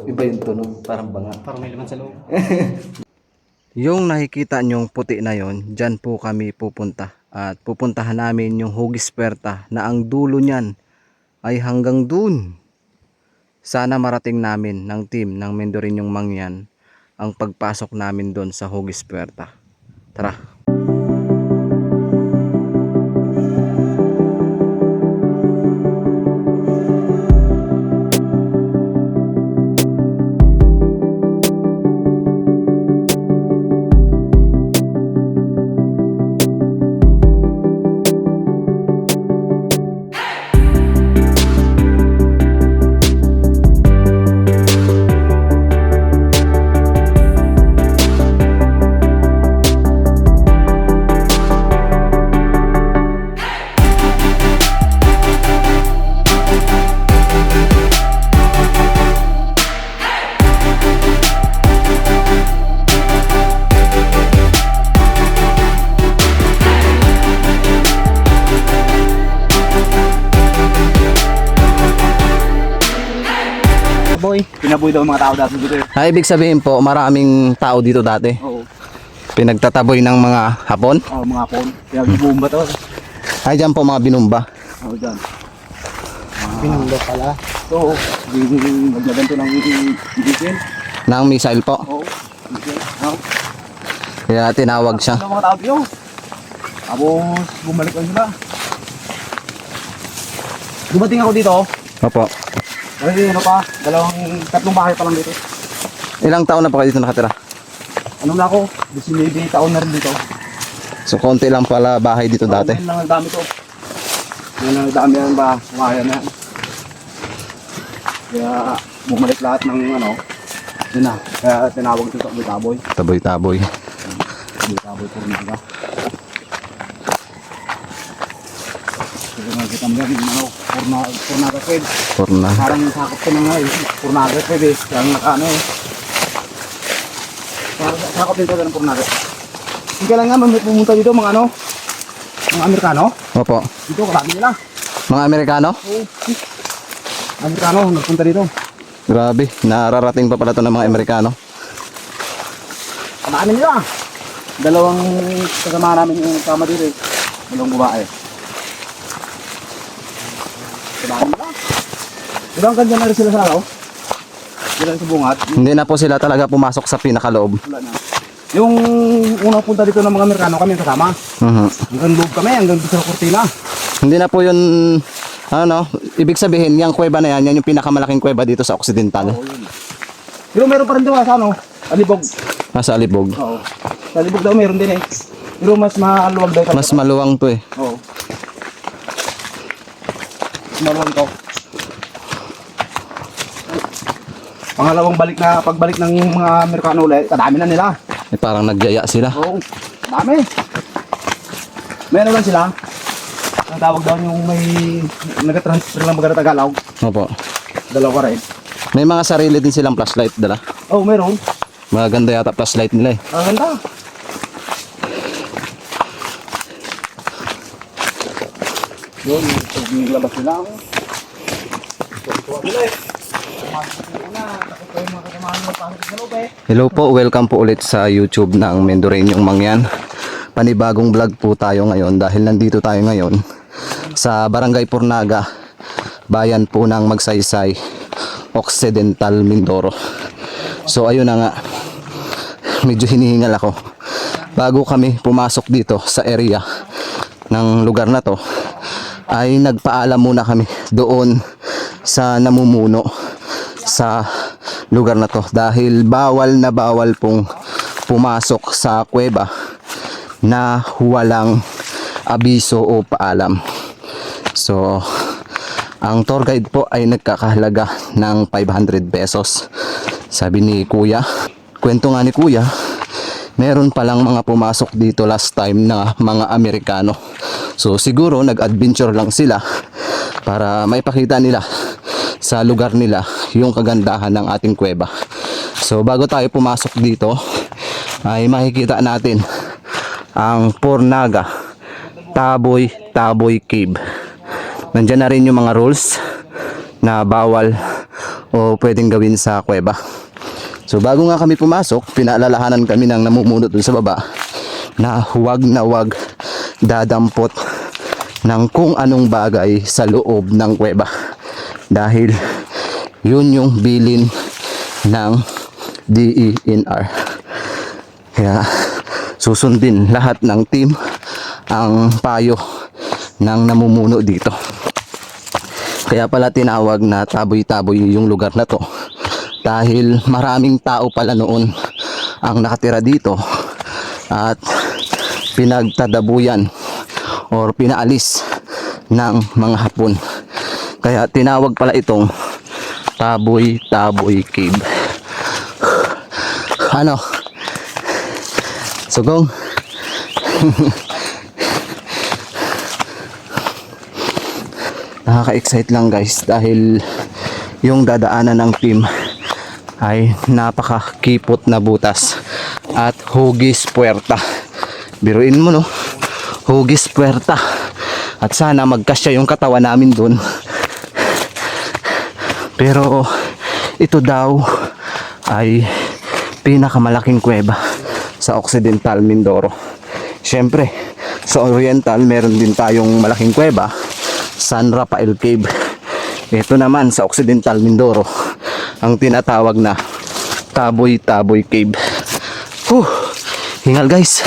Iba yung tunog, parang banga. Parang may laman sa loob. Yung nakikita nyong puti na yon, dyan po kami pupunta. At pupuntahan namin yung Hugis Puerta na ang dulo niyan ay hanggang dun. Sana marating namin ng team ng Mendoreñong Mangyan ang pagpasok namin doon sa Hugis Puerta. Tara! Boy, pinaboy daw mga tao dati dito. Ay, ibig sabihin po, maraming tao dito dati. Oo. Pinagtataboy ng mga Hapon. Oo, mga Hapon. Kaya bumba to. Ay, dyan po mga binumba. Oo, dyan. Binumba pala. Oo. Maglagan to ng diesel. Ng missile po. Oo. Diesel. Oo. Kaya tinawag siya. Mga tao dito. Tapos bumalik lang sila. Dumating ako dito. Opo. Kasi ano pa, tatlong bahay pa lang dito. Ilang taon na po kayo dito nakatira? Ano na ako, 19 taon na rin dito. So, konti lang pala bahay dito dati. Ngayon lang ang dami to. Ngayon ang dami yan ba, kaya na yan. Kaya bumalik lahat ng ano, yun na. Kaya tinawag ito sa Taboy-Taboy. Taboy-taboy. Taboy-Taboy po rin sila. Kaya nakikita mo yan, ano, Purnaga Fed. Porna. Parang sakop ko na nga eh. Purnaga Fed eh. Kaya naka ano eh. Sakop din talaga ng Purnaga. Hindi ka lang nga pumunta dito mga ano, mga Amerikano. Opo. Dito karami nila. Mga Amerikano? Oo. Amerikano, nagpunta dito. Grabe, nararating pa pala ito ng mga Amerikano. Karami nila. Dalawang kasama namin yung kama dito eh. Dalawang babae. Karami nila. Diba ang ganda na rin sila sa araw? Sila sa bungad. Hindi na po sila talaga pumasok sa pinakaloob. Wala na. Yung unang punta dito ng mga Amerikano kami kasama. Hanggang loob kami, hanggang dito sa Cortina. Hindi na po yun, ano, ibig sabihin, yung kuweba na yan, yan yung pinakamalaking kuweba dito sa Occidental. Oo, yun. Pero meron pa rin doon sa ano, Alibog. Nasa Alibog. Oo. Sa Alibog daw meron din eh. Pero mas maluwag daw. Mas maluwang to eh. Oo. Mas maluwag daw. Pangalawang pagbalik ng mga Amerikano ulit, kadami na nila. Eh, parang nagyaya sila. Oo, dami. May ano lang sila. Ang tawag daw yung may nag-transfer lang maganda Tagalog. Opo. Dalawa rin. May mga sarili din silang flashlight dala. Oo, meron. Maganda yata flashlight nila eh. Ang ganda. Yun, naglabas nila ako. Tuwa nila eh. Hello po, welcome po ulit sa YouTube ng Mendoreñong Mangyan. Panibagong vlog po tayo ngayon dahil nandito tayo ngayon sa Barangay Purnaga, bayan po ng Magsaysay, Occidental, Mindoro. So ayun na nga, medyo hinihingal ako. Bago kami pumasok dito sa area ng lugar na to, ay nagpaalam muna kami doon sa namumuno sa lugar na to dahil bawal na bawal pong pumasok sa kuweba na walang abiso o paalam. So ang tour guide po ay nagkakahalaga ng 500 pesos. Sabi ni Kuya, kwento nga ni Kuya, meron palang mga pumasok dito last time na mga Amerikano. So siguro nag-adventure lang sila para maipakita nila sa lugar nila yung kagandahan ng ating kuweba. So bago tayo pumasok dito ay makikita natin ang Purnaga Taboy-Taboy Cave. Nandiyan na rin yung mga rules na bawal o pwedeng gawin sa kuweba. So bago nga kami pumasok, pinaalalahanan kami ng namumuno dun sa baba na huwag dadampot ng kung anong bagay sa loob ng kuweba. Dahil yun yung bilin ng DENR. Kaya susundin lahat ng team ang payo ng namumuno dito. Kaya pala tinawag na taboy-taboy yung lugar na to. Dahil maraming tao pala noon ang nakatira dito at pinagtadabuyan or pinaalis ng mga Hapon. Kaya tinawag pala itong Taboy-Taboy Cave. Ano? Sugong? Nakaka-excite lang guys dahil yung dadaanan ng team ay napakakipot na butas at hugis puwerta. Biruin mo no, hugis puwerta. At sana magkasya yung katawan namin dun. Pero ito daw ay pinakamalaking kuweba sa Occidental Mindoro. Siyempre sa Oriental meron din tayong malaking kuweba, San Rafael Cave. Ito naman sa Occidental Mindoro ang tinatawag na Taboy-Taboy Cave. Hingal guys.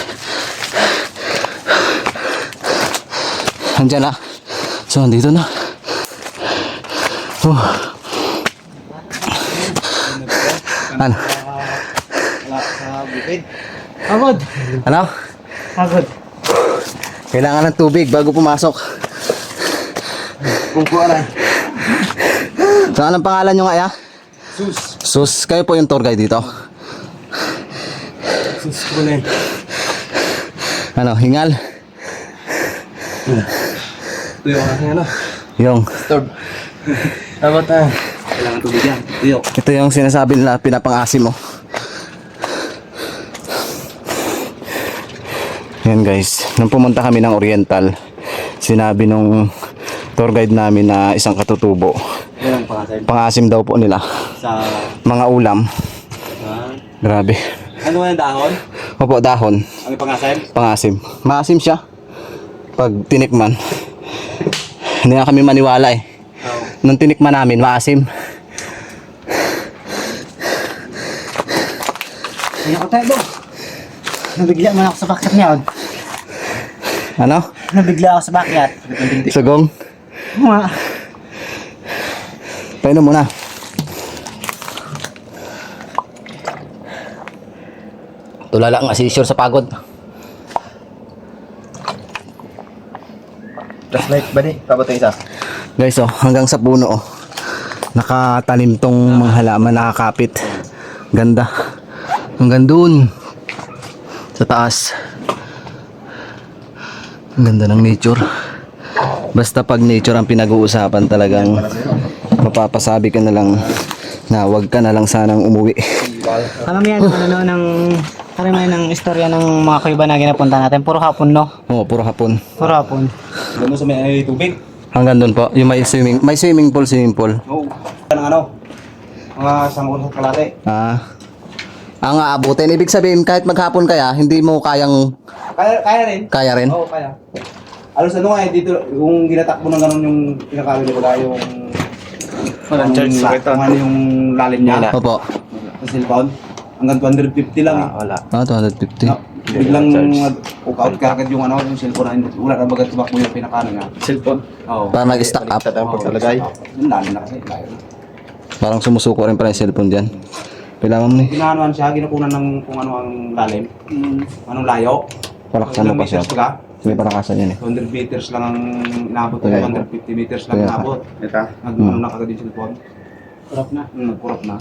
Andyan na. So andito na. Ano? Agad. Ano? Agad. Kailangan ng tubig bago pumasok. Kung kuha So anong pangalan nyo nga ya? Sus. Sus, kayo po yung tour guide dito. Sus ko na Ano, hingal? Ito yung aking ano. Yung. Storm. Dapat kailangan tubig yan. Ito yung sinasabi nila pinapang-asim mo. Yan guys, nung pumunta kami ng Oriental, sinabi nung tour guide namin na isang katutubo. Yan ang pangasin. Pang-asim daw po nila. Sa... Mga ulam. Grabe. Ano yung dahon? Opo, dahon. Ang pangasin? Pang-asim. Maasim siya. Pag tinikman. Hindi na kami maniwala eh. Oo. Nung tinikman namin, maasim. Ay, ako tayo doon. Nabigla man ako sa bakyat niya. Ano? Nabigla ako sa bakyat. Sugong? Mga. Painom muna. Tulala nga si Sure sa pagod. Flashlight ba di? Pabatay isa. Guys, hanggang sa puno nakatanim tong mga halaman, nakakapit. Ganda. Hanggang dun sa taas. Ang ganda ng nature. Basta pag nature ang pinag-uusapan, talagang mapapasabi ka na lang na wag ka na lang sanang umuwi. Karamihan ng istorya ng mga kuiba na ginapunta natin. Puro Hapon, no? Oo, puro Hapon. Puro Hapon. Alam mo sa may tubig? Hanggang dun po, yung may swimming pool. Oo. Anong ano? Mga samul sa kalate. Ang aabutin, ibig sabihin kahit maghapon kaya, hindi mo kayang Kaya rin. kaya rin. Oo, kaya. Alos ano nga dito, yung ginatakbo ng ganun yung pinakawin ko na yung... Walang charge sa ito. Kung ano yung lalim niya. Opo. Sa cellphone. Hanggang 250 lang eh. Wala. 250. Biglang out ka agad yung ano, yung cellphone na wala na bagat tumakbo yung pinakaano nga. Cellphone. Oo. Para nag-stack up. pagkalagay. Yung lalim na kasi. Layo na. Parang sumusuko rin pala yung cellphone dyan. Kailangan mo Ginahanuan siya, ginakunan ng kung ano ang lalim. Anong layo. palakasan mo pa siya. Meters ka? May palakasan yan eh. 200 meters lang ang inabot. Kaya, 250 meters lang kaya, inabot. Ito. Nag-ano na kagad yung cellphone. Kurap na. Nagkurap na.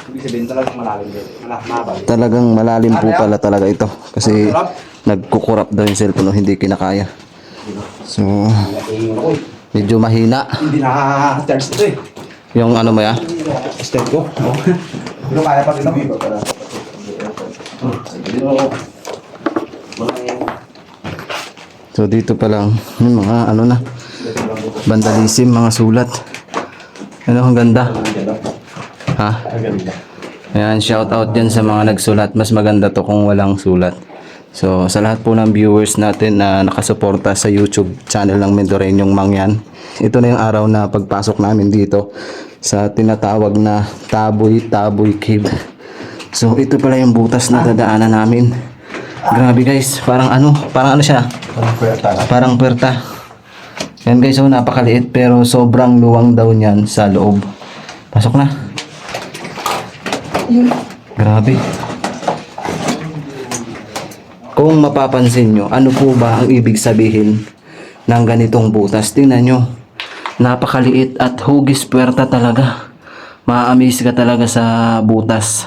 Ibig sabihin talagang malalim din. Mahaba. Talagang malalim po pala talaga ito. Kasi nagkukurap daw yung cellphone o hindi kinakaya. So, medyo mahina. Hindi na-charge ito eh. Yung ano mo ya? Step ko. Pero kaya pa rin ako. So dito pa lang yung mga ano na vandalism, mga sulat. Ano, ang ganda. Ha? Ayan, shout out dyan sa mga nagsulat. Mas maganda to kung walang sulat. So, sa lahat po ng viewers natin na nakasuporta sa YouTube channel ng Mendoreñong Mangyan. Ito na yung araw na pagpasok namin dito sa tinatawag na Taboy Cave. So, ito pala yung butas na dadaanan namin. Grabe guys, parang ano siya? Parang puwerta. Yan guys, so napakaliit pero sobrang luwang daw niyan sa loob. Pasok na. Grabe. Kung mapapansin nyo, ano po ba ang ibig sabihin ng ganitong butas? Tingnan nyo. Napakaliit at hugis puwerta talaga. Ma-amaze ka talaga sa butas.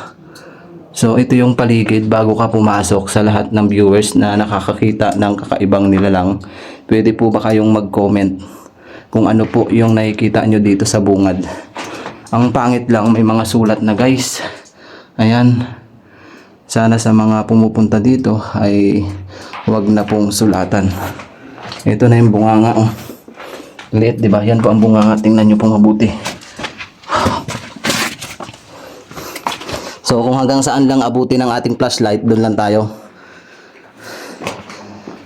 So ito yung paligid bago ka pumasok. Sa lahat ng viewers na nakakakita ng kakaibang nilalang, pwede po ba kayong mag-comment kung ano po yung nakikita nyo dito sa bungad. Ang pangit lang, may mga sulat na guys. Ayan. Sana sa mga pumupunta dito ay wag na pong sulatan. Ito na yung bunganga. Oh. Liit, di ba? Yan po ang bunganga. Tingnan nyo po mabuti. So kung hanggang saan lang abuti ng ating flashlight, doon lang tayo.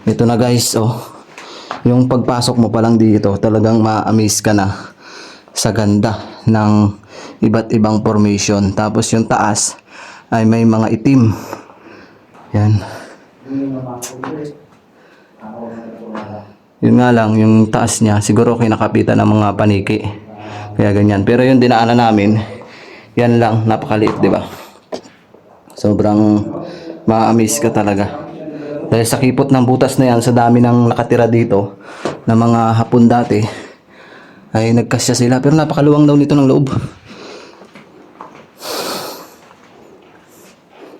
Ito na guys, oh. Yung pagpasok mo pa lang dito, talagang ma-amaze ka na sa ganda ng iba't ibang formation. Tapos yung taas ay may mga itim. Yan. Yun nga lang, yung taas niya, siguro kinakapitan ng mga paniki. Kaya ganyan. Pero yung dinaanan namin, yan lang, napakaliit, di ba? Sobrang ma-amaze ka talaga. Dahil sa kipot ng butas na yan, sa dami ng nakatira dito, na mga Hapon dati, ay nagkasya sila. Pero napakaluwang daw nito ng loob.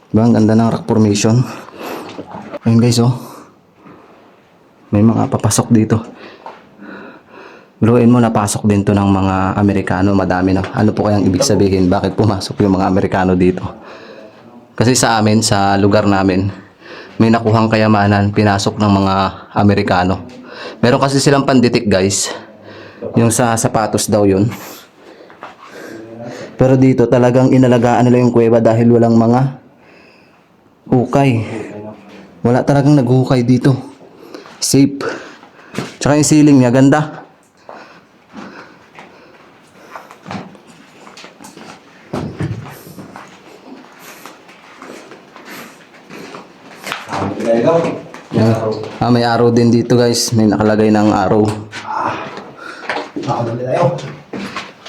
Diba? Ang ganda ng rock formation. Ayun guys, oh. May mga papasok dito. Biruin mo, napasok din to ng mga Amerikano. Madami na. Ano po kayang ibig sabihin? Bakit pumasok yung mga Amerikano dito? Kasi sa amin, sa lugar namin, may nakuhang kayamanan, pinasok ng mga Amerikano. Meron kasi silang panditik guys. Yung sa sapatos daw yun. Pero dito talagang inalagaan nila yung kuweba dahil walang mga hukay. Wala talagang naghukay dito. Safe. Tsaka yung ceiling niya, ganda. May araw din dito guys. May nakalagay ng araw.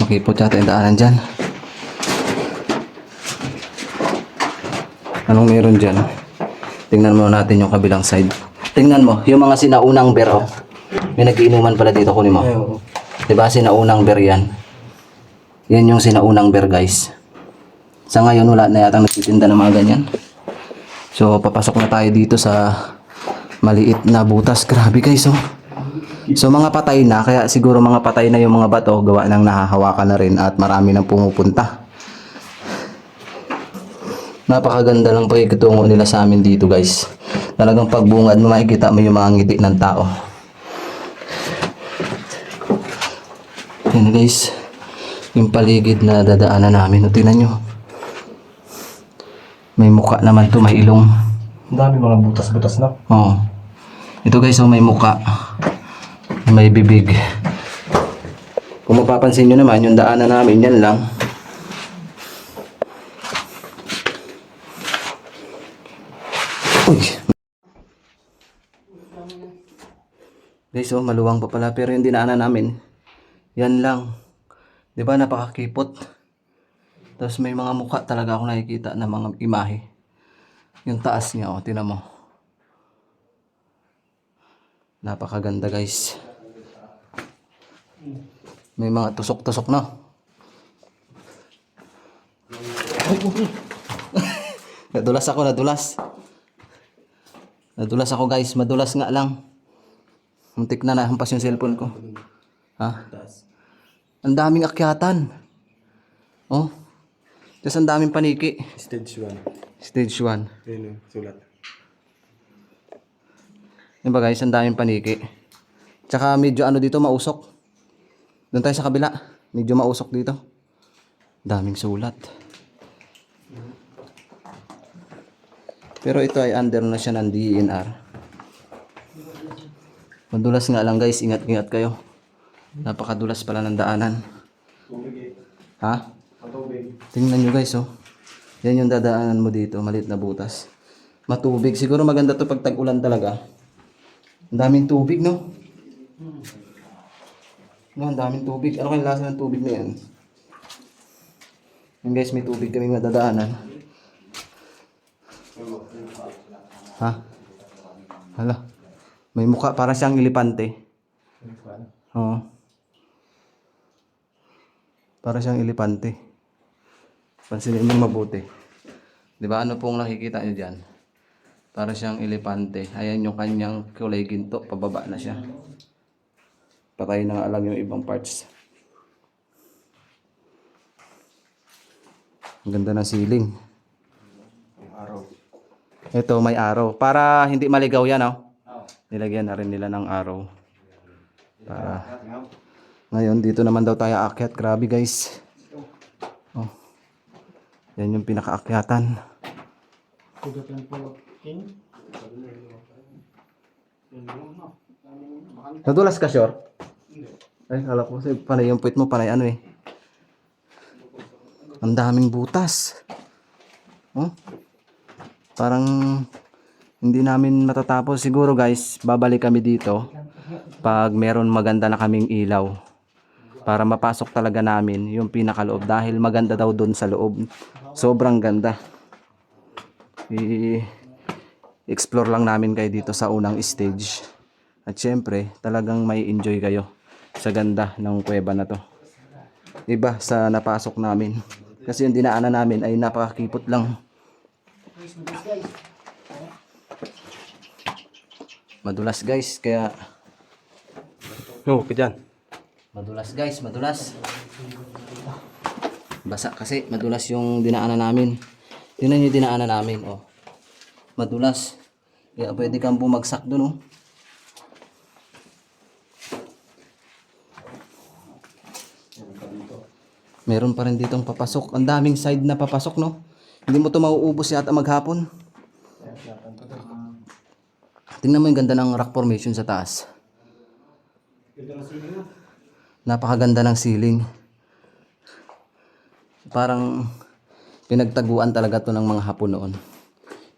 Okay po, tsaka tayong daanan dyan. Anong meron dyan? Tingnan mo natin yung kabilang side. Tingnan mo, yung mga sinaunang beer. Oh. May nagiinuman pala dito, kunin mo. Diba sinaunang beer yan? Yan yung sinaunang beer guys. Sa ngayon wala na yatang nagtitinda ng mga ganyan. So papasok na tayo dito sa maliit na butas. Grabe guys, oh. So mga patay na, kaya siguro mga patay na yung mga bato, gawa ng nahahawakan na rin at marami nang pumupunta. Napakaganda lang pagkikitungo nila sa amin dito guys. Talagang pagbungad mo, makikita mo yung mga ngiti ng tao. Yan guys, yung paligid na dadaanan namin. O, tingnan nyo. May muka naman to, may ilong. Ang dami mga butas-butas na. Oo. Ito guys, oh, may muka. May bibig. Kung mapapansin nyo naman, yung daanan namin, yan lang. Uy. Guys, oh, maluwang pa pala. Pero yung dinaanan namin, yan lang. Diba, napakakipot. Tapos may mga muka talaga ako nakikita na mga imahe. Yung taas niya, oh, tingnan mo. Napakaganda guys. May mga tusok-tusok na. Nadulas ako, nadulas. Nadulas ako guys, madulas nga lang. Muntik na nahampas yung cellphone ko. Ha? Ang daming akyatan. Oh. Tapos ang daming paniki. Stage 1. Stage 1. Ayun, sulat. Yan ba guys, ang daming paniki. Tsaka medyo ano dito, mausok. Doon tayo sa kabila. Medyo mausok dito. Daming sulat. Pero ito ay under na siya ng DENR. Madulas nga lang guys, ingat-ingat kayo. Napakadulas pala ng daanan. Ha? Tingnan nyo guys, oh. Yan yung dadaanan mo dito, maliit na butas. Matubig. Siguro maganda to pag tag-ulan talaga. Ang daming tubig, no? No, ang daming tubig. Ano kayong lasa ng tubig na yan? Yan guys, may tubig kaming madadaanan. Ha? Hala. May mukha, para siyang elepante. Oo. Para siyang elepante. Pansinin mo mabuti. Di ba ano pong nakikita nyo dyan? Para siyang elepante. Ayan yung kanyang kulay ginto. Pababa na siya. Patay na nga alam yung ibang parts. Ang ganda ng ceiling. Ito may araw. Para hindi maligaw yan, oh. Nilagyan na rin nila ng araw. Para. Ngayon, dito naman daw tayo aakyat. Grabe guys. Oh. Yan yung pinakaakyatan. Nadulas ka, Shore? Ay, kala ko kasi panay yung puwit mo, panay ano eh. Ang daming butas. Oh. Parang hindi namin matatapos. Siguro guys, babalik kami dito pag meron maganda na kaming ilaw. Para mapasok talaga namin yung pinakaloob. Dahil maganda daw doon sa loob. Sobrang ganda. I-explore lang namin kayo dito sa unang stage. At syempre, talagang may enjoy kayo sa ganda ng kuweba na to. Iba sa napasok namin. Kasi yung dinaanan namin ay napakakipot lang. Madulas guys, kaya... No, kadyan. Madulas guys, madulas. Basa kasi, madulas yung dinaanan namin. Tingnan yung dinaanan namin, oh. Madulas. Kaya pwede kang bumagsak dun, oh. Meron pa rin ditong papasok. Ang daming side na papasok, no? Hindi mo to mauubos yata maghapon. Tingnan mo yung ganda ng rock formation sa taas. Napakaganda ng ceiling. Parang pinagtaguan talaga to ng mga Hapon noon.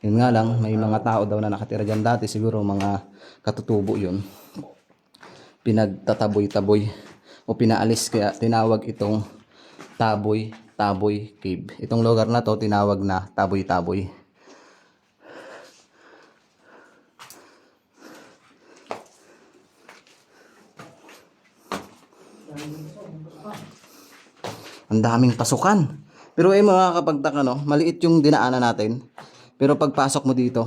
Yun nga lang, may mga tao daw na nakatira dyan dati. Siguro mga katutubo yun. Pinagtataboy-taboy o pinaalis, kaya tinawag itong Taboy Cave. Itong lugar na to tinawag na Taboy. Ang daming pasukan. Pero mga kapagtaka, no, maliit yung dinaanan natin. Pero pagpasok mo dito,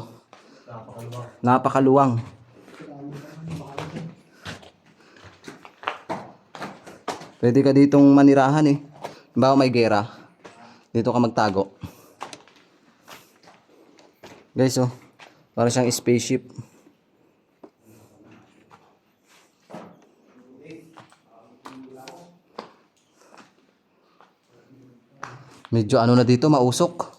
napakaluwang. Pwede ka ditong manirahan eh. Bawa may gera, dito ka magtago. Guys, oh, para siyang spaceship. Medyo ano na dito, mausok.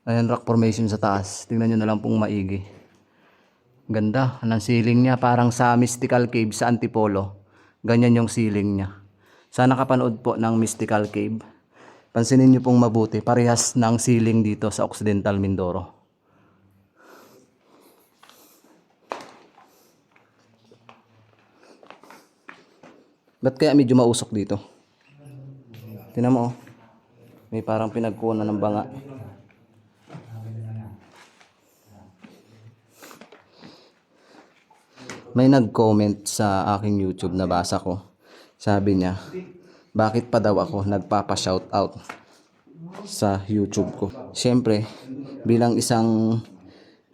Ayan, rock formation sa taas. Tingnan nyo na lang pong maigi. Ganda ng ceiling niya, parang sa Mystical Cave sa Antipolo. Ganyan yung ceiling niya. Sana kapanood po ng Mystical Cave. Pansinin nyo pong mabuti, parehas ng ceiling dito sa Occidental Mindoro. Ba't kaya medyo mausok dito? Tingnan mo, oh. May parang pinagkunan ng banga. May nag-comment sa aking YouTube, na basa ko. Sabi niya, bakit pa daw ako nagpapa-shoutout sa YouTube ko? Siyempre, bilang isang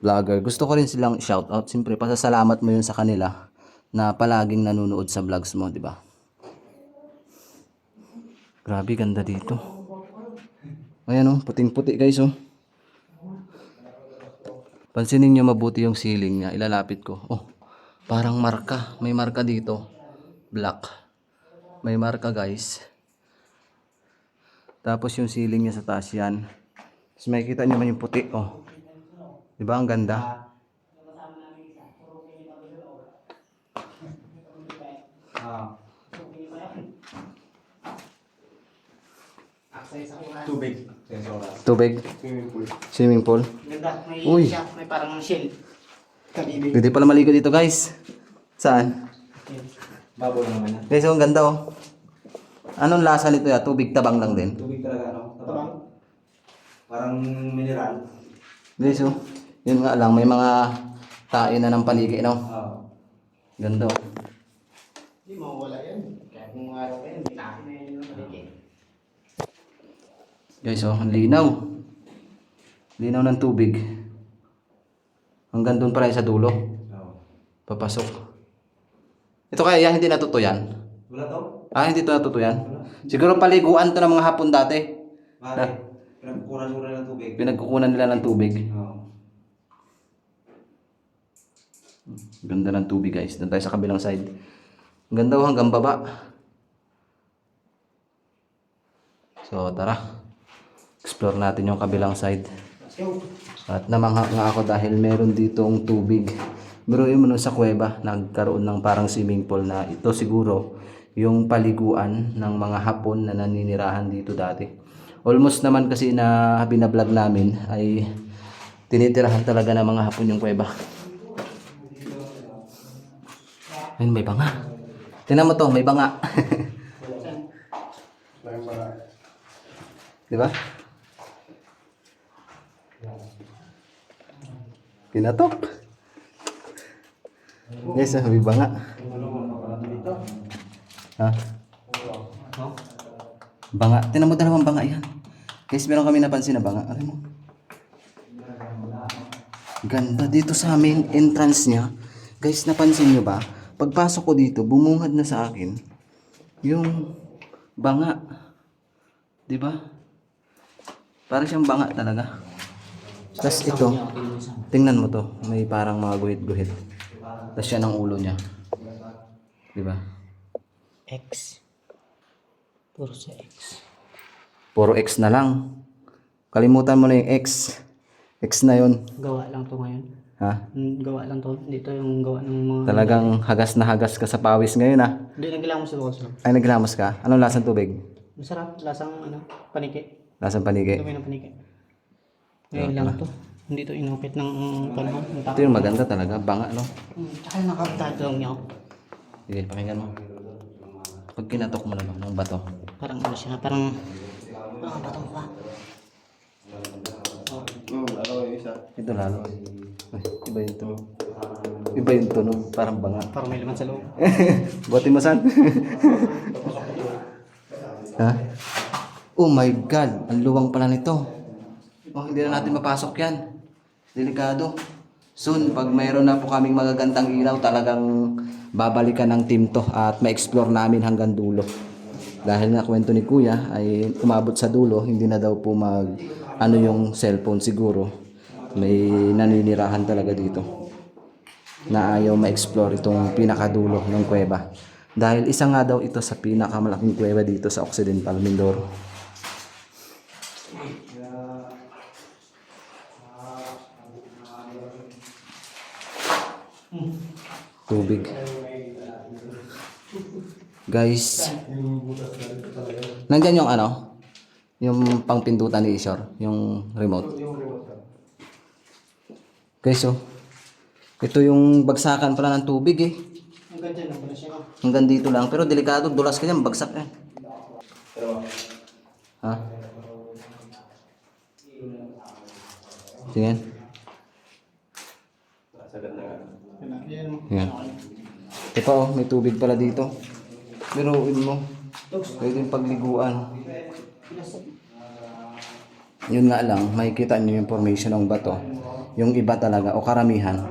vlogger, gusto ko rin silang shoutout. Siyempre, pasasalamat mo yun sa kanila na palaging nanonood sa vlogs mo, di ba? Grabe, ganda dito. Ayan, oh, puting-puti guys, oh. Pansinin nyo mabuti yung ceiling niya. Ilalapit ko. Oh, parang marka. May marka dito. Black. May marka guys. Tapos yung ceiling niya sa taas yan. Tapos makikita nyo naman yung puti. Oh. Diba ang ganda? Tubig. Tubig. Swimming pool. Ganda, may Uy. siya, may parang shell. Kabibig. Pwede pala maligo dito guys. Saan? Babaw na naman yan. Guys, ang ganda oh. Anong lasa nito ya? Tubig tabang lang din. Tubig talaga, no? Tabang. Parang mineral. Guys oh. Yun nga lang, may mga tae na ng paligid, no? Oo. Ganda oh. Hindi mawawala yan. Kaya kung araw kayo, hindi natin na yun yung maligid. Guys oh, ang linaw. Linaw ng tubig. Hanggang doon pala sa dulo. Oo. Papasok. Ito kaya yan, hindi natutuyan. Wala to? Hindi to natutuyan. Siguro paliguan to ng mga hapon dati. Bakit? Pinagkukuran-kuran ng tubig. Pinagkukunan nila ng tubig. Oo. Ganda ng tubig guys. Doon tayo sa kabilang side. Ang ganda oh, hanggang baba. So tara. Explore natin yung kabilang side. At namangha nga ako dahil meron ditong tubig. Biruin mo nun sa kuweba, nagkaroon ng parang swimming pool na ito siguro yung paliguan ng mga Hapon na naninirahan dito dati. Almost naman kasi na binablog namin ay tinitirahan talaga ng mga Hapon yung kuweba. Ayun, may banga. Tingnan mo to, may banga. Di ba? Pinatok. Yes, may banga. Ha? Banga. Tingnan mo, dalawang banga yan. Guys, meron kami napansin na banga. Ano mo? Ganda dito sa main entrance niya. Guys, napansin nyo ba? Pagpasok ko dito, bumungad na sa akin yung banga. 'Di ba? Parang siyang banga talaga. Tapos ito, tingnan mo to, may parang mga guhit-guhit. Tapos yan ang ulo niya. 'Di ba? X. Puro sa X. Puro X na lang. Kalimutan mo na yung X. X na 'yon. Gawa lang to ngayon. Ha? Gawa lang to. Dito yung gawa ng mga... Talagang hagas na hagas ka sa pawis ngayon ha. Hindi, naglamos ako sa... Ay, naglamos ka? Anong lasang tubig? Masarap. Lasang paniki. Lasang panigi. Dumi ng paniki. Ngayon lang to. Hindi to inupit ng panahon. Ng Ito yung maganda talaga, banga no? Tsaka yung nakatatong niya. Sige, pakinggan mo. Pag kinatok mo naman ng bato. Parang ano siya. Parang... batong pa. Ito lalo. Ay, iba yung tunog. Iba yung tunog, parang banga. Parang may laman sa loob. Buti mo san? Ha? Oh my God, ang luwang pala nito. Oh, hindi na natin mapasok yan. Delikado. Soon, pag mayroon na po kaming magagandang ilaw, talagang babalikan ng team to at ma-explore namin hanggang dulo. Dahil na kwento ni Kuya ay umabot sa dulo, hindi na daw po ano yung cellphone siguro. May naninirahan talaga dito na ayaw ma-explore itong pinakadulo ng kuweba. Dahil isa nga daw ito sa pinakamalaking kuweba dito sa Occidental Mindoro. Tubig. Guys, nandyan yung yung pangpindutan ni Ishor, yung remote. Guys, oh, ito yung bagsakan pala ng tubig eh. Hanggang dyan lang pala siya. Hanggang dito lang, pero delikado, dulas ka dyan, bagsak eh. Ha? Tingin. Yan. Ito pa oh, may tubig pala dito. Biruin mo. Pwede yung pagliguan. Yun nga lang, makikita nyo yung formation ng bato. Yung iba talaga, o karamihan,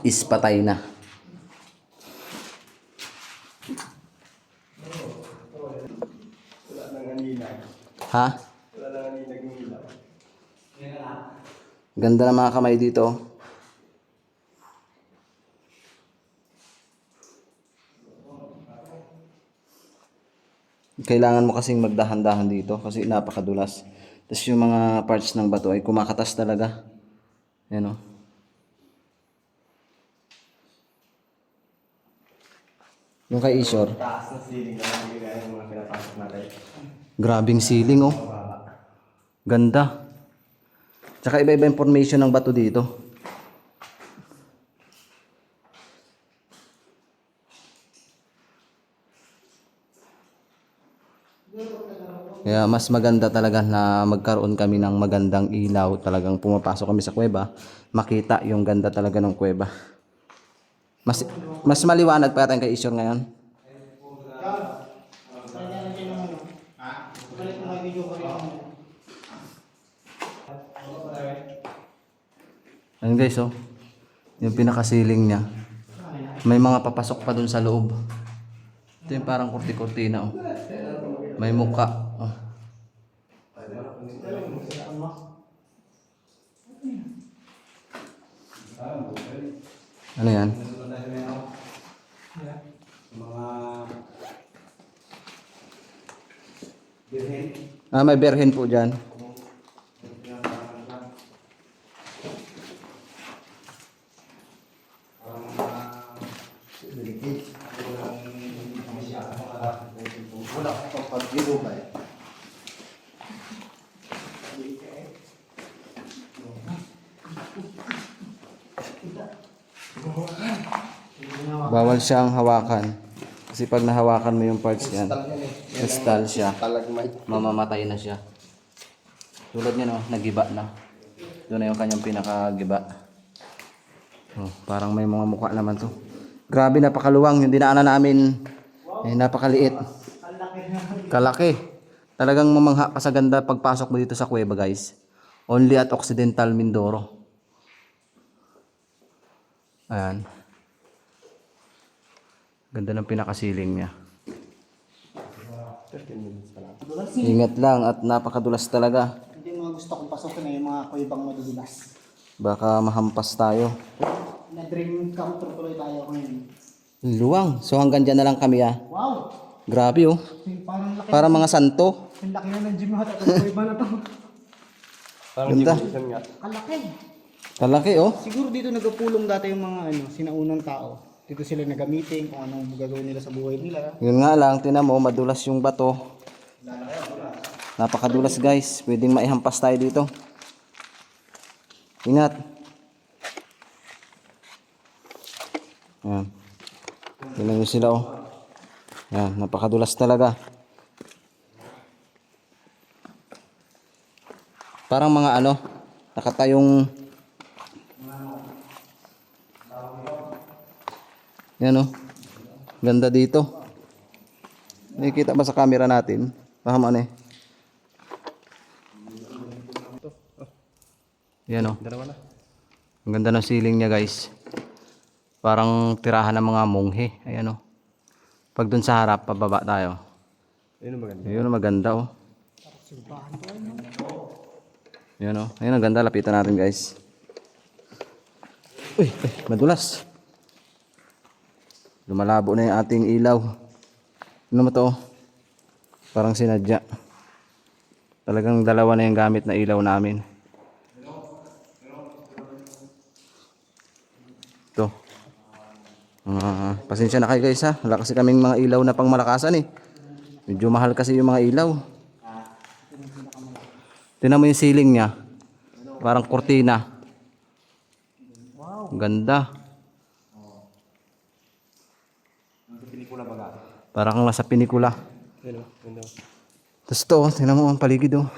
is patay na. Ha? Ganda ng mga kamay dito. Kailangan mo kasing magdahan-dahan dito kasi napakadulas. Tapos yung mga parts ng bato ay kumakatas talaga. Yan o. Yung kay Ishor. Taas na ceiling na hindi gaya ng mga pinapasok natin. Grabing ceiling oh. Ganda. Tsaka iba-iba yung formation ng bato dito. Kaya mas maganda talaga na magkaroon kami ng magandang ilaw. Talagang pumapasok kami sa kuweba, makita yung ganda talaga ng kuweba. Mas maliwanag pa yata kay Ishor ngayon. Ayun guys oh. Yung pinakasiling niya. May mga papasok pa dun sa loob. Ito yung parang kurti-kurtina oh. May muka. Oh. Ano yan? Mga birhen. May berhen po dyan. Wala akong pag-ibo ba eh. Bawal siyang hawakan. Kasi pag nahawakan mo yung parts yan, kristal siya. Talagmite. Mamamatay na siya. Tulad niya no, nagiba na. Doon na yung kanyang pinakagiba. Oh, parang may mga mukha naman to. Grabe, napakaluwang. Yung dinaanan namin, napakaliit. Kalaki. Talagang mamangha ka sa ganda pagpasok mo dito sa kuweba guys. Only at Occidental Mindoro. Ayan. Ganda ng pinakasiling niya. 15 minutes pa lang. Ingat lang at napakadulas talaga. Hindi mga gusto kong pasukin ay yung mga kuwebang madudulas. Baka mahampas tayo. Na dream come true tuloy tayo ngayon. Luwang. So hanggang dyan na lang kami ah. Wow! Grabe oh. Parang laki. Para mga santo. Ang laki na ng gym hata. Ang kuweba na to. Parang Ganda. Jibuisan nga. Kalaki. Kalaki oh. Siguro dito nagpulong dati yung mga sinaunang tao. Dito sila nagamitin kung anong gagawin nila sa buhay nila. Yun nga lang, tinan mo, madulas yung bato. Napakadulas guys. Pwedeng maihampas tayo dito. Ingat. Ayan. Tingnan nyo sila oh. Ayan, napakadulas talaga. Parang mga nakatayong... Yan oh. Ganda dito. Nakikita ba sa camera natin? Paham ano eh. Yan oh. Dalawa na. Ang ganda ng ceiling niya guys. Parang tirahan ng mga monghe. Ayan oh. Pag dun sa harap, pababa tayo. Ayun ang maganda. Ayun, maganda oh. Yan oh. Ayun, ang ganda. Lapitan natin guys. Uy, madulas. Lumalabo na yung ating ilaw. Ano mo to? Parang sinadya. Talagang dalawa na yung gamit na ilaw namin. Ito. Pasensya na kayo guys ha. Wala kasi kaming mga ilaw na pang malakasan eh. Medyo mahal kasi yung mga ilaw. Tingnan mo yung ceiling niya. Parang kortina. Ganda. Pelikula baga. Parang kang nasa pinikula. Ayun oh. Ganda. Tapos ito, tingnan mo ang paligid oh.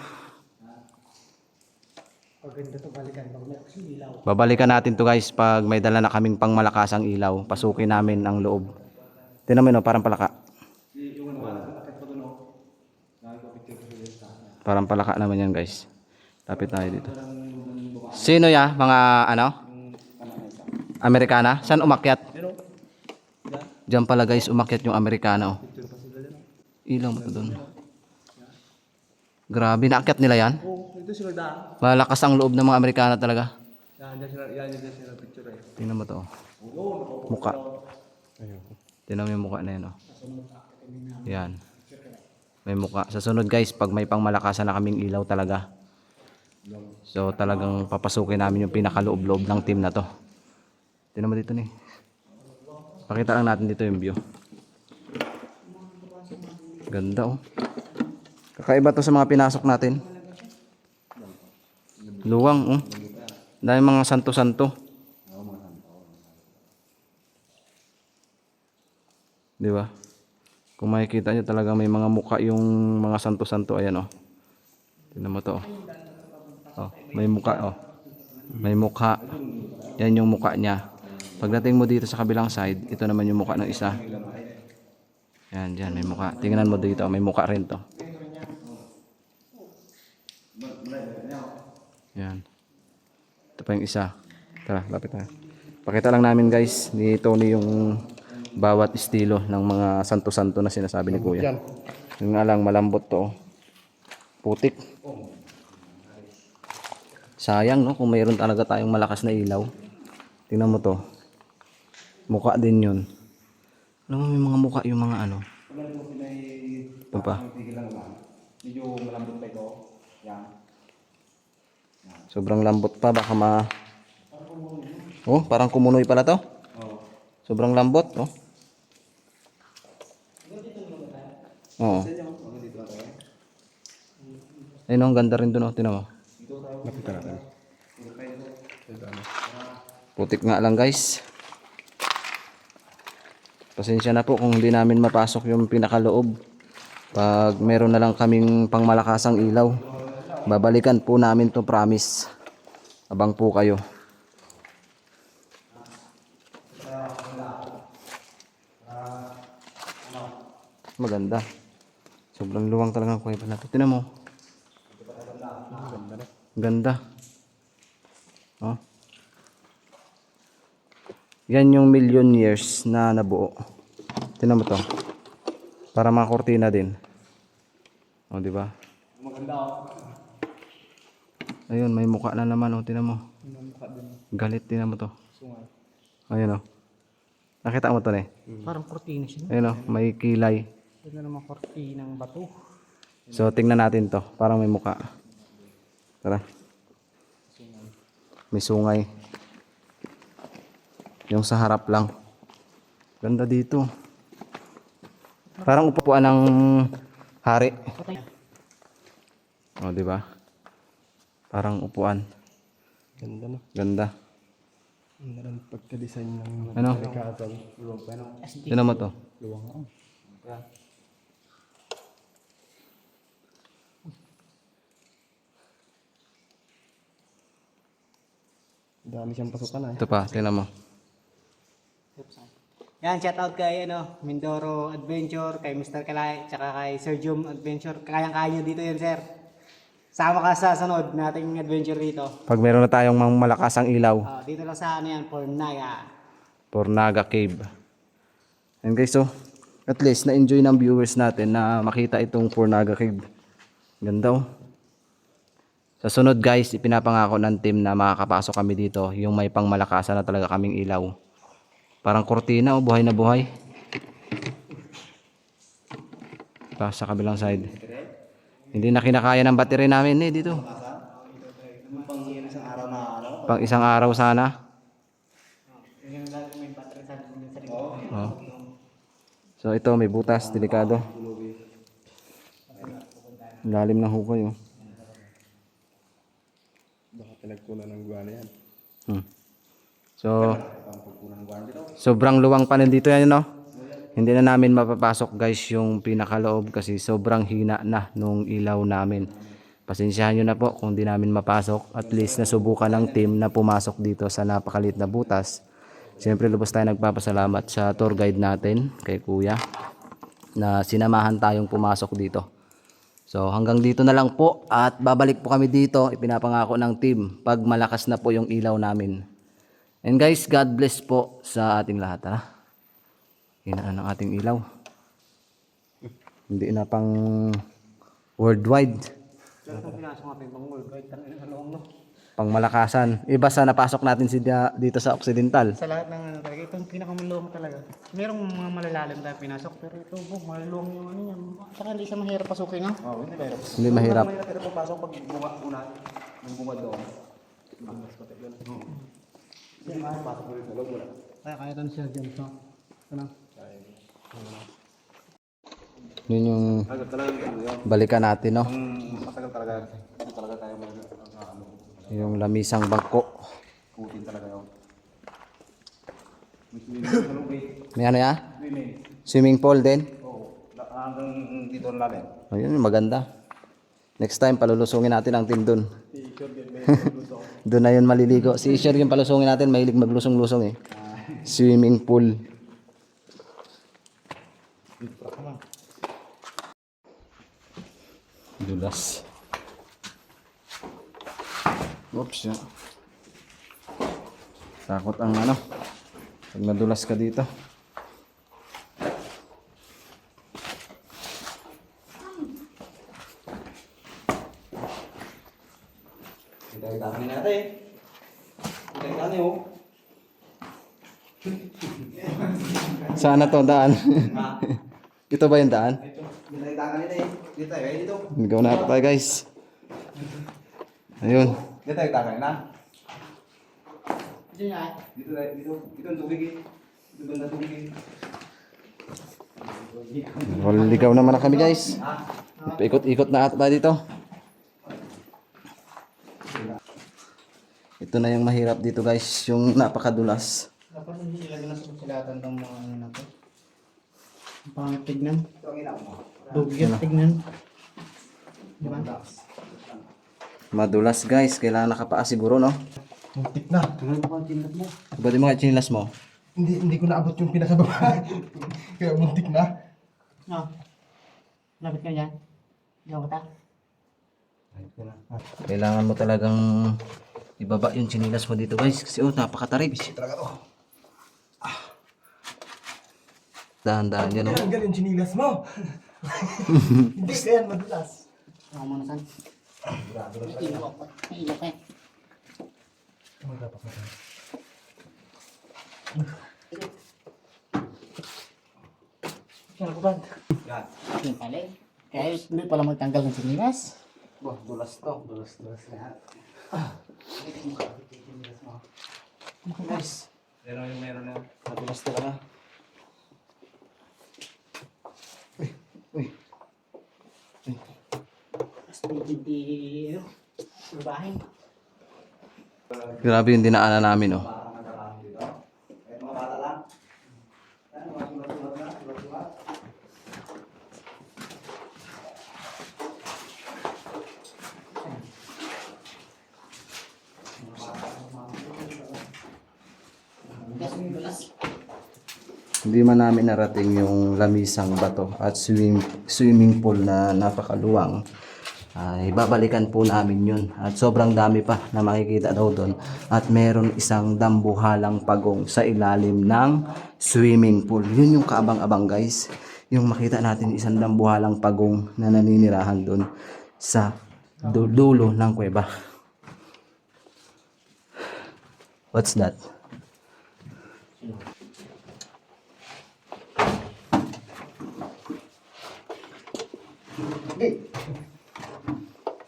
Paganda to balikan. Ilaw. Babalikan natin to guys pag may dala na kaming pang malakasang ilaw. Pasukin namin ang loob. Tingnan mo no, parang palaka. Parang palaka naman yan guys. Lapit tayo dito. Sino ya? Mga Amerikana? Saan umakyat? Diyan pala guys, umakyat yung Amerikana oh. Ilaw mo to doon. Grabe, naakyat nila yan. Ito sila daan. Malakas ang loob ng mga Amerikana talaga. Yan sila picture eh. Tingnan mo to. Muka. Ayun. Tingnan mo yung mukha na yun oh. Yan. May muka. Sa sunod guys, pag may pangmalakasan na kaming ilaw talaga. So talagang papasukin namin yung pinakaloob-loob ng team na to. Tingnan mo dito ni. Pakita lang natin dito yung view. Ganda oh. Kakaiba to sa mga pinasok natin. Luwang oh. Dahil mga santo-santo. Di ba? Kung makikita nyo talaga may mga muka yung mga santo-santo. Ayan oh. Tingnan mo to oh. Oh, may muka oh. May mukha. Yan yung muka niya. Pagdating mo dito sa kabilang side, ito naman yung muka ng isa. Yan, dyan may muka. Tingnan mo dito, may muka rin to. Yan. Ito pa yung isa. Tara, lapit na. Pakita lang namin guys, ni Tony yung bawat estilo ng mga santo-santo na sinasabi ni Kuya. Yung nga lang, malambot to. Putik. Sayang no, kung mayroon talaga tayong malakas na ilaw. Tingnan mo to. Mukha din yun. Alam mo may mga mukha yung mga ano. Ito pa. Medyo malambot pa ito. Yan. Sobrang lambot pa, baka oh, parang kumunoy pala to. Sobrang lambot, oh. Oo. Ayun, ang ganda rin doon, oh. Tingnan mo. Putik nga lang, guys. Pasensya na po kung hindi namin mapasok yung pinakaloob. Pag meron na lang kaming pangmalakasang ilaw, babalikan po namin to, promise. Abang po kayo. Maganda. Sobrang luwang talaga ang kuweba natin. Tingnan mo. Ganda. Oh. Yan yung million years na nabuo. Tingnan mo to. Para mga kortina din. Oh, di ba? Ayun, may mukha na naman, oh. Tingnan mo. Galit, tingnan mo to. Ayun, oh. Nakita mo to, eh? Parang kortina siya. Ayun, oh, may kilay. Ito na naman kortinang bato. So, tingnan natin to. Parang may mukha. Tara. May sungay. Yung sa harap lang. Ganda dito. Parang upuan ng hari. Oh, di ba? Parang upuan. Ganda no. Ganda. Ganda ng pagka-design ng Ano? delikado. Luwang pa no. Tingnan mo to. Luwang ako. Dami siyang pasukan ay. Ito pa, tingnan mo. Yan, shout out kay Mindoro Adventure, kay Mr. Kalay, tsaka kay Sir Jum Adventure. Kayang-kaya nyo dito yan, sir. Sama ka sa sunod nating adventure dito. Pag meron na tayong mga malakasang ilaw. Dito lang sa ano yan, Pornaya. Pornaga Cave. And guys, so, at least na-enjoy ng viewers natin na makita itong Pornaga Cave. Ganda oh. Sa sunod guys, ipinapangako ng team na makakapasok kami dito, yung may pangmalakasan na talaga kaming ilaw. Parang kortina oh, buhay na buhay. Pa sa kabilang side. Hindi na kinakaya ng battery namin dito. Pang isang araw sana. Oh. So ito may butas, delikado. Lalim ng hukay oh. Baka pinagkunan ng guwana yan. So sobrang luwang pa dito yan, no? Hindi na namin mapapasok guys yung pinakaloob kasi sobrang hina na nung ilaw namin. Pasensyahan nyo na po kung di namin mapasok. At least nasubukan ng team na pumasok dito sa napakaliit na butas. Siyempre lubos tayo nagpapasalamat sa tour guide natin kay Kuya na sinamahan tayong pumasok dito. So hanggang dito na lang po at babalik po kami dito, ipinapangako ng team pag malakas na po yung ilaw namin. And guys, God bless po sa ating lahat. Ha? Hinaan ng ating ilaw. Hindi na pang worldwide. Ito pinasok natin pang worldwide. Tangan na luwang no. Pangmalakasan. Iba sa napasok natin dito sa Occidental. Sa lahat ng ano talaga, itong pinakamalulong talaga. Merong mga malalalim tayo pinasok, pero ito po, malulong yung ano yan. Saka hindi siya mahirap pasukin, no? Oo, hindi mahirap. Hindi mahirap. Mahirap pero pagpasok pag bunga una. Yung bunga doon. Hindi pasok ulit sa loob wala. Kaya ito siya dyan, so. Ano? Yun yung Agad talaga ano yun. balikan natin, no? Matagal talaga. Hindi talaga tayo ano. Yung lamisang bangko. Putin talaga yun. May swimming sa loob eh. May ano ya? Swimming. Swimming pool din. Oo. Hanggang dito na namin. Ayun, maganda. Next time, palulusungin natin ang team dun. Doon na yun maliligo. Si Isher yung palusungin natin, mahilig maglusong-lusong eh. Swimming pool. Dulas. Oops, ya. Takot ang ano. Pag nadulas ka dito. Kita-kita natin. Kita-kita niyo. Saan na to daan? Ito ba yung daan? Kita-kita nila eh. Dito tayo, dito. Ligaw na tayo guys. Ayun. Dito tayo na. Dito na. Dito tayo, dito. Dito ang tubig eh. Dito banda tubig eh. Well, ligaw naman na kami guys. Ikot-ikot na ata tayo dito. Ito na yung mahirap dito guys, yung napakadulas. Dapat hindi ilagay na sa kusilatan itong mga ano na to. Ang pangit tignan. Ito ang inaw mo. Dugyot tignan. Diba? Madulas guys, kailangan nakapaa siguro no? Muntik na. Tingnan mo ang tinat mo. Ba't yung mga chinilas mo? Hindi ko naabot yung pinakababa. Kaya muntik na. No. Lapit ka dyan. Diyan ka ta. Kailangan mo talagang ibaba yung chinilas mo dito guys, kasi oh, napakatarib. Talaga to. Dahan-dahan yan oh. Tanggal yung chinilas mo. Hindi ka yan madulas. Ako muna san. Ilok pa. Ilok pa. Kaya ko ba? Yan. Yung pala eh. Kaya hindi pala magtanggal ng sinilas. Wah, dulas to. Dulas na. Guys, Meron na. madulas talaga. Uy. Mas hindi ano. Babahin. Grabe yung dinaanan namin oh. Kahit mga bata lang. Yan, mga sulat-sulat na. Sulat-sulat. Hindi man namin narating yung lamisang bato at swimming pool na napakaluwang. Ay babalikan po namin yun. At sobrang dami pa na makikita daw doon. At meron isang dambuhalang pagong sa ilalim ng swimming pool. Yun yung kaabang-abang guys. Yung makita natin isang dambuhalang pagong na naninirahan doon sa dulo ng kuweba. What's that?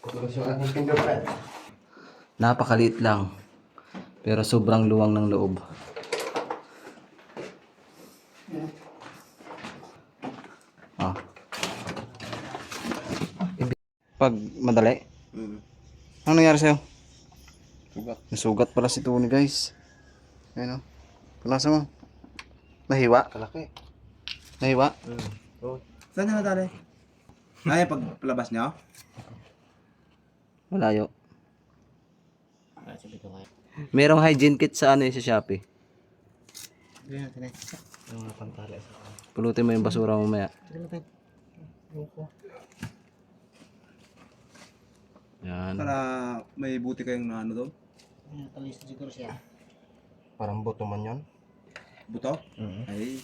Tulos yung aking fingerprint. Napakaliit lang. Pero sobrang luwang ng loob. Ah. Pag madali. Ano nangyari sa'yo? Sugat. Nasugat pala si Tony guys. Ayun o. Palasa mo. Nahiwa. Kalaki. Nahiwa. Oh. Saan niya nadali? Ay, pag palabas niya? Malayo. Sabi ko kayo. Merong hygiene kit sa ano sa Shopee. Ganyan natin eh. Yung mga pantala. Pulutin mo yung basura mamaya. Tignan natin. Loko. Yan. Para may buti kayong na ano doon? Talis siguro siya. Parang boto man yan. Buto? Ay,